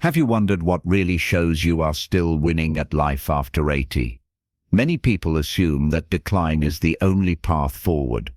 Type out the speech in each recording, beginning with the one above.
Have you wondered what really shows you are still winning at life after 80? Many people assume that decline is the only path forward,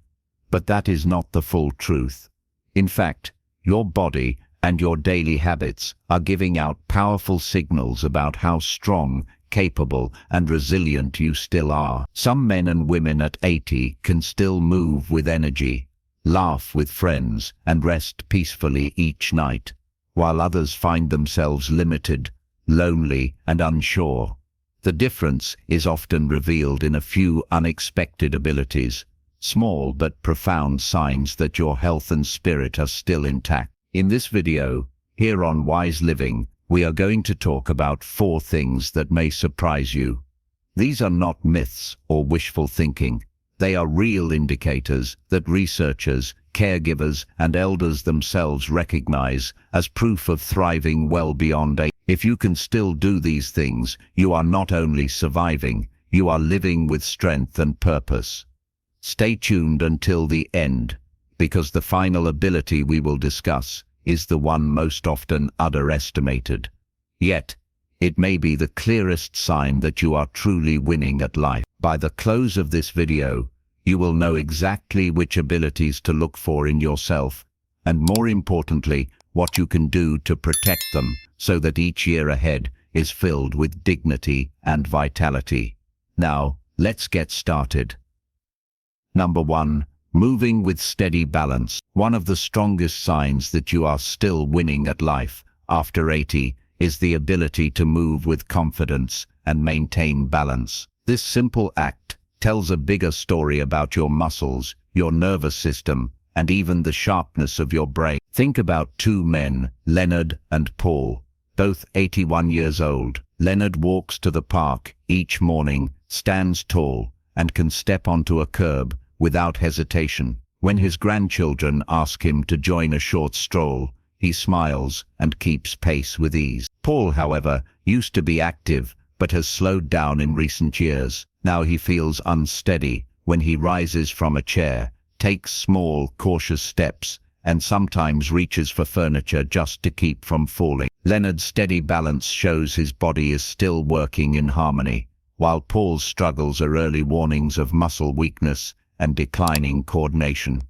but that is not the full truth. In fact, your body and your daily habits are giving out powerful signals about how strong, capable, and resilient you still are. Some men and women at 80 can still move with energy, laugh with friends, and rest peacefully each night, while others find themselves limited, lonely, and unsure. The difference is often revealed in a few unexpected abilities, small but profound signs that your health and spirit are still intact. In this video, here on Wise Living, we are going to talk about 4 things that may surprise you. These are not myths or wishful thinking. They are real indicators that researchers, caregivers, and elders themselves recognize as proof of thriving well beyond age. If you can still do these things, you are not only surviving, you are living with strength and purpose. Stay tuned until the end, because the final ability we will discuss is the one most often underestimated. Yet, it may be the clearest sign that you are truly winning at life. By the close of this video, you will know exactly which abilities to look for in yourself, and more importantly, what you can do to protect them so that each year ahead is filled with dignity and vitality. Now, let's get started. Number 1. Moving with steady balance. One of the strongest signs that you are still winning at life after 80 is the ability to move with confidence and maintain balance. This simple act tells a bigger story about your muscles, your nervous system, and even the sharpness of your brain. Think about 2 men, Leonard and Paul, both 81 years old. Leonard walks to the park each morning, stands tall, and can step onto a curb without hesitation. When his grandchildren ask him to join a short stroll, he smiles and keeps pace with ease. Paul, however, used to be active, but has slowed down in recent years. Now he feels unsteady when he rises from a chair, takes small, cautious steps, and sometimes reaches for furniture just to keep from falling. Leonard's steady balance shows his body is still working in harmony, while Paul's struggles are early warnings of muscle weakness and declining coordination.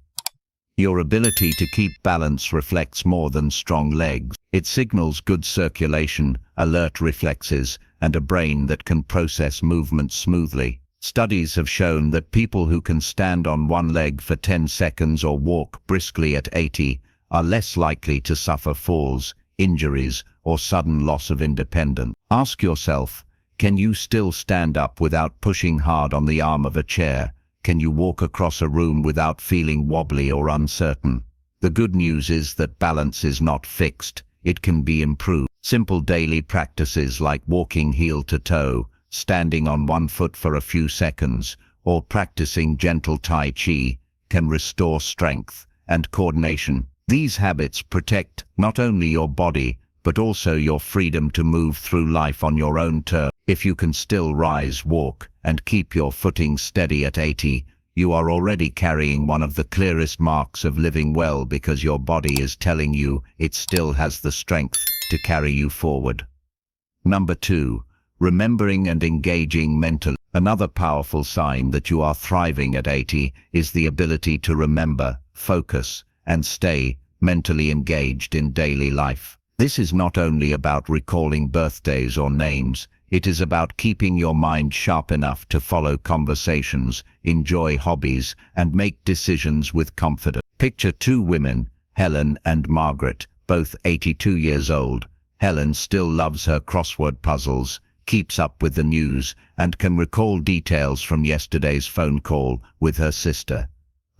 Your ability to keep balance reflects more than strong legs. It signals good circulation, alert reflexes, and a brain that can process movement smoothly. Studies have shown that people who can stand on one leg for 10 seconds or walk briskly at 80 are less likely to suffer falls, injuries, or sudden loss of independence. Ask yourself, can you still stand up without pushing hard on the arm of a chair? Can you walk across a room without feeling wobbly or uncertain? The good news is that balance is not fixed. It can be improved. Simple daily practices like walking heel to toe, standing on one foot for a few seconds, or practicing gentle Tai Chi can restore strength and coordination. These habits protect not only your body, but also your freedom to move through life on your own terms. If you can still rise, walk, and keep your footing steady at 80, you are already carrying one of the clearest marks of living well, because your body is telling you it still has the strength to carry you forward. Number 2. Remembering and engaging mentally. Another powerful sign that you are thriving at 80 is the ability to remember, focus, and stay mentally engaged in daily life. This is not only about recalling birthdays or names. It is about keeping your mind sharp enough to follow conversations, enjoy hobbies, and make decisions with confidence. Picture 2 women, Helen and Margaret, both 82 years old. Helen still loves her crossword puzzles, keeps up with the news, and can recall details from yesterday's phone call with her sister.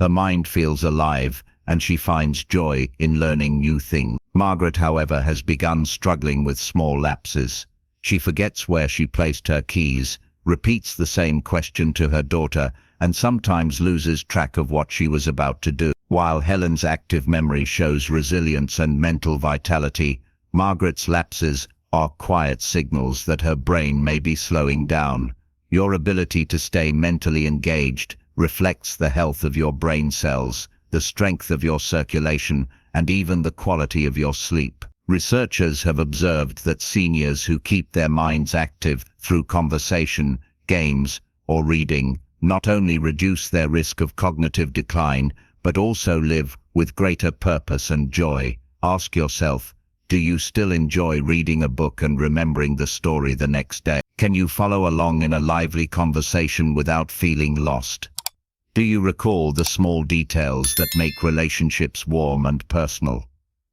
Her mind feels alive, and she finds joy in learning new things. Margaret, however, has begun struggling with small lapses. She forgets where she placed her keys, repeats the same question to her daughter, and sometimes loses track of what she was about to do. While Helen's active memory shows resilience and mental vitality, Margaret's lapses are quiet signals that her brain may be slowing down. Your ability to stay mentally engaged reflects the health of your brain cells, the strength of your circulation, and even the quality of your sleep. Researchers have observed that seniors who keep their minds active through conversation, games, or reading not only reduce their risk of cognitive decline, but also live with greater purpose and joy. Ask yourself, do you still enjoy reading a book and remembering the story the next day? Can you follow along in a lively conversation without feeling lost? Do you recall the small details that make relationships warm and personal?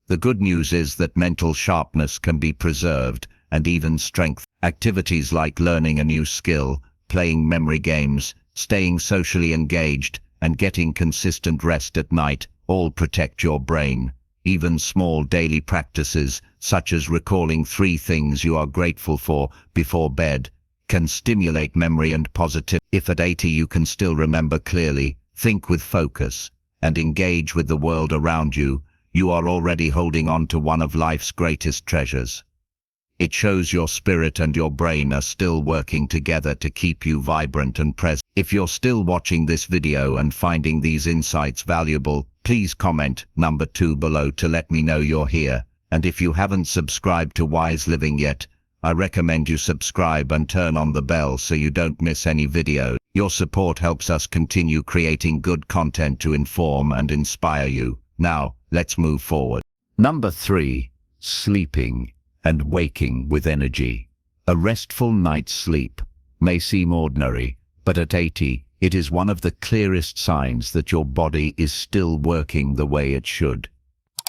The good news is that mental sharpness can be preserved and even strengthened. Activities like learning a new skill, playing memory games, staying socially engaged, and getting consistent rest at night all protect your brain. Even small daily practices, such as recalling 3 things you are grateful for before bed, can stimulate memory and positivity. If at 80 you can still remember clearly, think with focus, and engage with the world around you, you are already holding on to one of life's greatest treasures. It shows your spirit and your brain are still working together to keep you vibrant and present. If you're still watching this video and finding these insights valuable, please comment number 2 below to let me know you're here. And if you haven't subscribed to Wise Living yet, I recommend you subscribe and turn on the bell so you don't miss any video. Your support helps us continue creating good content to inform and inspire you. Now, let's move forward. Number 3. Sleeping and waking with energy. A restful night's sleep may seem ordinary, but at 80, it is one of the clearest signs that your body is still working the way it should.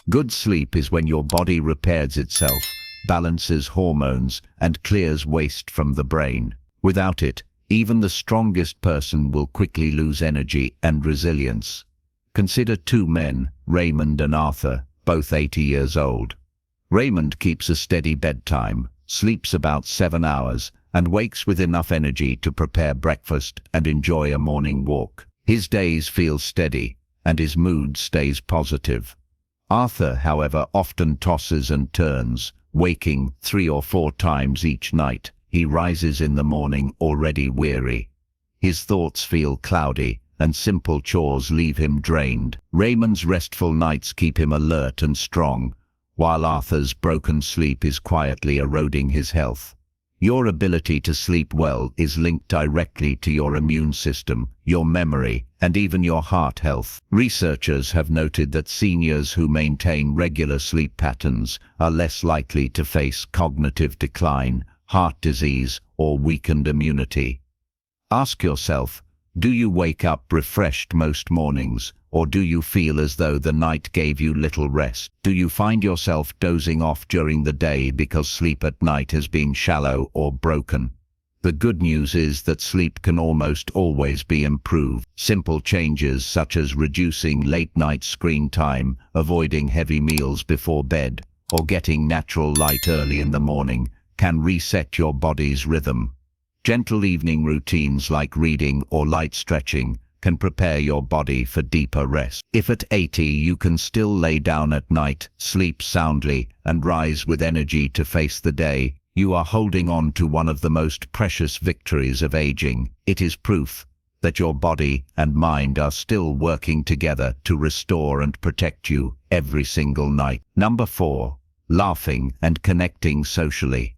Good sleep is when your body repairs itself, balances hormones, and clears waste from the brain. Without it, even the strongest person will quickly lose energy and resilience. Consider 2 men, Raymond and Arthur, both 80 years old. Raymond keeps a steady bedtime, sleeps about 7 hours, and wakes with enough energy to prepare breakfast and enjoy a morning walk. His days feel steady, and his mood stays positive. Arthur, however, often tosses and turns, waking 3 or 4 times each night. He rises in the morning already weary. His thoughts feel cloudy, and simple chores leave him drained. Raymond's restful nights keep him alert and strong, while Arthur's broken sleep is quietly eroding his health. Your ability to sleep well is linked directly to your immune system, your memory, and even your heart health. Researchers have noted that seniors who maintain regular sleep patterns are less likely to face cognitive decline, heart disease, or weakened immunity. Ask yourself, do you wake up refreshed most mornings, or do you feel as though the night gave you little rest? Do you find yourself dozing off during the day because sleep at night has been shallow or broken? The good news is that sleep can almost always be improved. Simple changes such as reducing late-night screen time, avoiding heavy meals before bed, or getting natural light early in the morning can reset your body's rhythm. Gentle evening routines like reading or light stretching can prepare your body for deeper rest. If at 80 you can still lay down at night, sleep soundly, and rise with energy to face the day, you are holding on to one of the most precious victories of aging. It is proof that your body and mind are still working together to restore and protect you every single night. Number 4. Laughing and connecting socially.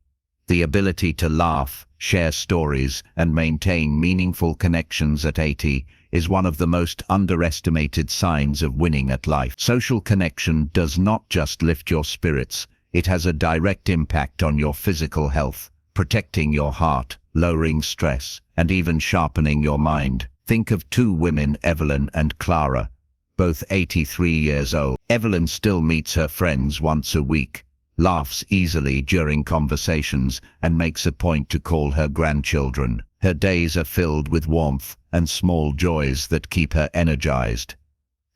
The ability to laugh, share stories, and maintain meaningful connections at 80 is one of the most underestimated signs of winning at life. Social connection does not just lift your spirits, it has a direct impact on your physical health, protecting your heart, lowering stress, and even sharpening your mind. Think of 2 women, Evelyn and Clara, both 83 years old. Evelyn still meets her friends once a week, laughs easily during conversations, and makes a point to call her grandchildren. Her days are filled with warmth and small joys that keep her energized.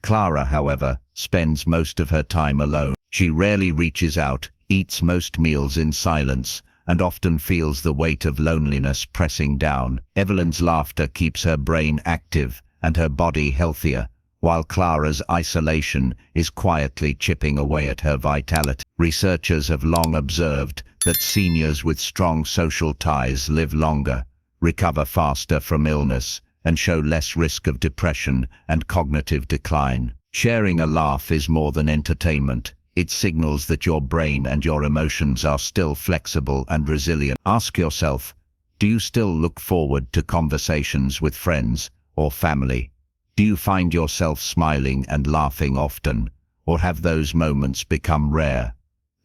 Clara, however, spends most of her time alone. She rarely reaches out, eats most meals in silence, and often feels the weight of loneliness pressing down. Evelyn's laughter keeps her brain active and her body healthier, while Clara's isolation is quietly chipping away at her vitality. Researchers have long observed that seniors with strong social ties live longer, recover faster from illness, and show less risk of depression and cognitive decline. Sharing a laugh is more than entertainment. It signals that your brain and your emotions are still flexible and resilient. Ask yourself, do you still look forward to conversations with friends or family? Do you find yourself smiling and laughing often, or have those moments become rare?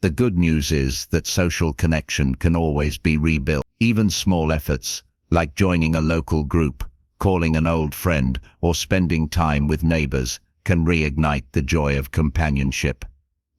The good news is that social connection can always be rebuilt. Even small efforts, like joining a local group, calling an old friend, or spending time with neighbors, can reignite the joy of companionship.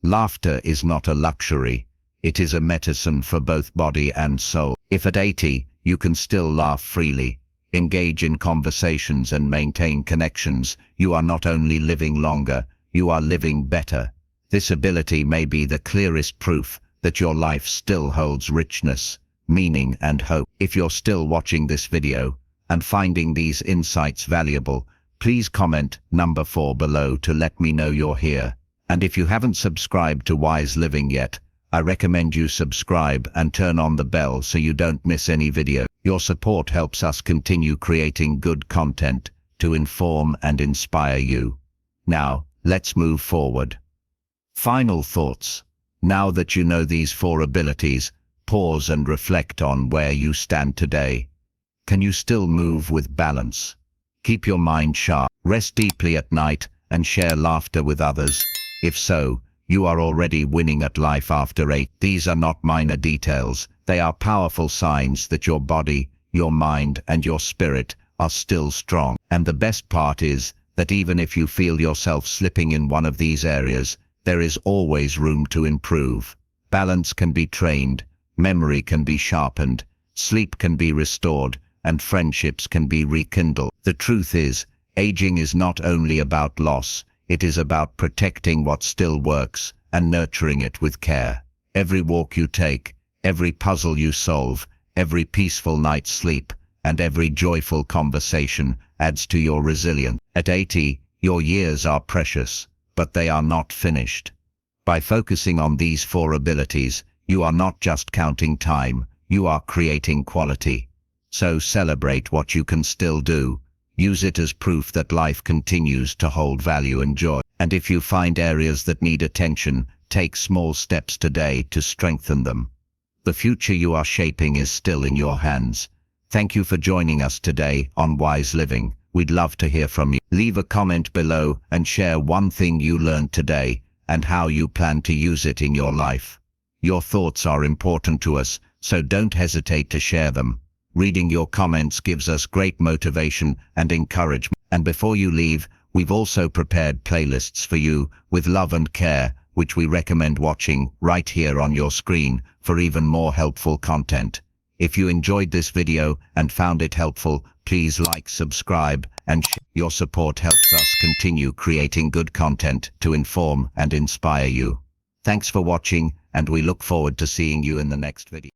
Laughter is not a luxury, it is a medicine for both body and soul. If at 80, you can still laugh freely, engage in conversations and maintain connections, you are not only living longer, you are living better. This ability may be the clearest proof that your life still holds richness, meaning and hope. If you're still watching this video and finding these insights valuable, please comment number 4 below to let me know you're here. And if you haven't subscribed to Wise Living yet, I recommend you subscribe and turn on the bell so you don't miss any video. Your support helps us continue creating good content to inform and inspire you. Now, let's move forward. Final thoughts. Now that you know these 4 abilities, pause and reflect on where you stand today. Can you still move with balance? Keep your mind sharp, rest deeply at night, and share laughter with others. If so, you are already winning at life after 8. These are not minor details, they are powerful signs that your body, your mind, and your spirit are still strong. And the best part is that even if you feel yourself slipping in one of these areas, there is always room to improve. Balance can be trained, memory can be sharpened, sleep can be restored, and friendships can be rekindled. The truth is, aging is not only about loss, it is about protecting what still works and nurturing it with care. Every walk you take, every puzzle you solve, every peaceful night's sleep, and every joyful conversation adds to your resilience. At 80, your years are precious, but they are not finished. By focusing on these 4 abilities, you are not just counting time, you are creating quality. So celebrate what you can still do. Use it as proof that life continues to hold value and joy. And if you find areas that need attention, take small steps today to strengthen them. The future you are shaping is still in your hands. Thank you for joining us today on Wise Living. We'd love to hear from you. Leave a comment below and share one thing you learned today and how you plan to use it in your life. Your thoughts are important to us, so don't hesitate to share them. Reading your comments gives us great motivation and encouragement. And before you leave, we've also prepared playlists for you with love and care, which we recommend watching right here on your screen for even more helpful content. If you enjoyed this video and found it helpful, please like, subscribe, and share. Your support helps us continue creating good content to inform and inspire you. Thanks for watching, and we look forward to seeing you in the next video.